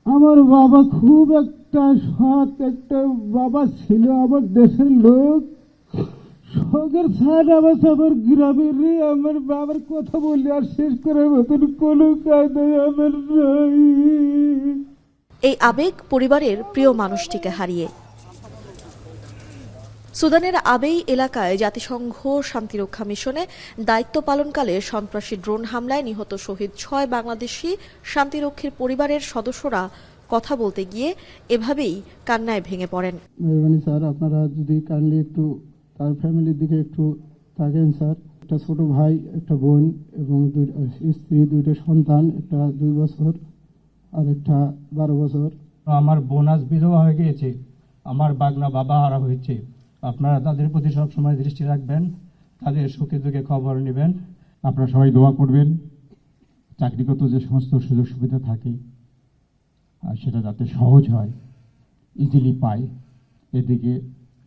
আমার বাবা খুব একটা সৎ একটা বাবা ছিল, আমার দেশের লোক। শখের ছাড় আমার গ্রামের আমার বাবার কথা বললে আর শেষ করার মতন কোনো কায়দায় আমার নাই। এই আবেগ পরিবারের প্রিয় মানুষটিকে হারিয়ে। সুদানের আবেই এলাকায় জাতিসংঘ শান্তিরক্ষা মিশনে দায়িত্ব পালনকালে সন্ত্রাসী ড্রোন হামলায় নিহত শহীদ ৬ বাংলাদেশি শান্তিরক্ষীর পরিবারের সদস্যরা কথা বলতে গিয়ে এভাবেই কান্নায় ভেঙে পড়েন। মেহরবানি স্যার, আপনারা যদি কাইন্ডলি একটু তার ফ্যামিলির দিকে একটু থাকেন স্যার। একটা ছোট ভাই, একটা বোন এবং স্ত্রী, 2টা সন্তান, একটা 2 বছর আর একটা 12 বছর। আমার বোন আজ বিধবা হয়ে গিয়েছে, আমার বাগনা বাবা হারা হয়েছে। আপনারা তাদের প্রতি সবসময় দৃষ্টি রাখবেন, তাদের সুখে দুঃখে খবর নেবেন। আপনারা সবাই দোয়া করবেন চাকরিগত যে সমস্ত সুযোগ সুবিধা থাকে সেটা যাতে সহজ হয়, ইজিলি পায়, এদিকে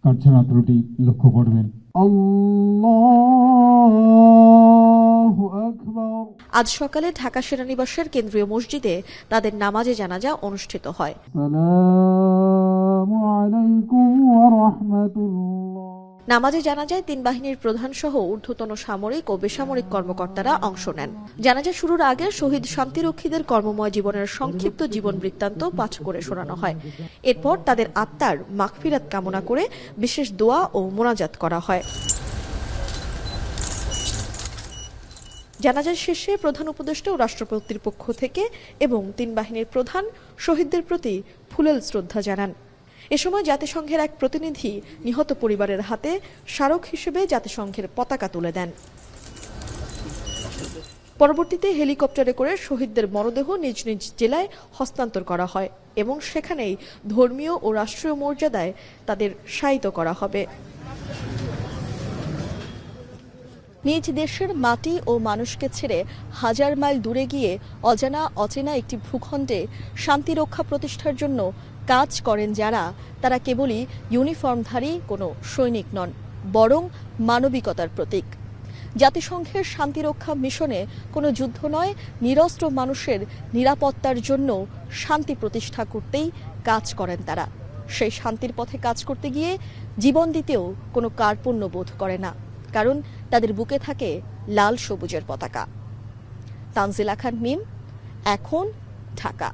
কার্যনা ত্রুটি লক্ষ্য করবেন। আল্লাহু আকবার। আজ সকালে ঢাকা সেনানিবাসের কেন্দ্রীয় মসজিদে তাদের নামাজে জানাজা অনুষ্ঠিত হয়। আসসালামু আলাইকুম ওয়া রাহমাতুল্লাহ। নামাজে জানাজায় 3 বাহিনীর প্রধান সহ ঊর্ধ্বতন সামরিক ও বেসামরিক কর্মকর্তারা অংশ নেন। জানাজা শুরুর আগে শহীদ শান্তিরক্ষীদের কর্মময় জীবনের সংক্ষিপ্ত জীবন বৃত্তান্ত পাঠ করে শোনানো হয়। এরপর তাদের আত্মার মাগফিরাত কামনা করে বিশেষ দোয়া ও মোনাজাত করা হয়। জানাজার শেষে প্রধান উপদেষ্টা ও রাষ্ট্রপতির পক্ষ থেকে এবং 3 বাহিনীর প্রধান শহীদদের প্রতি ফুলেল শ্রদ্ধা জানান। এ সময় জাতিসংঘের এক প্রতিনিধি নিহত পরিবারের হাতে স্মারক হিসেবে জাতিসংঘের পতাকা তুলে দেন। পরবর্তীতে হেলিকপ্টারে করে শহীদদের মরদেহ নিজ নিজ জেলায় হস্তান্তর করা হয় এবং সেখানেই ধর্মীয় ও রাষ্ট্রীয় মর্যাদায় তাদের শায়িত করা হবে। নিজ দেশের মাটি ও মানুষকে ছেড়ে হাজার মাইল দূরে গিয়ে অজানা অচেনা একটি ভূখণ্ডে শান্তি রক্ষা প্রতিষ্ঠার জন্য কাজ করেন যারা, তারা কেবলই ইউনিফর্মধারী কোনো সৈনিক নন, বরং মানবিকতার প্রতীক। জাতিসংঘের শান্তিরক্ষা মিশনে কোনো যুদ্ধ নয়, নিরস্ত্র মানুষের নিরাপত্তার জন্য শান্তি প্রতিষ্ঠা করতেই কাজ করেন তারা। সেই শান্তির পথে কাজ করতে গিয়ে জীবন দিতেও কোনো কার্পণ্য বোধ করে না, কারণ তাদের বুকে থাকে লাল সবুজের পতাকা। তানজিলা খান মিম, এখন, ঢাকা।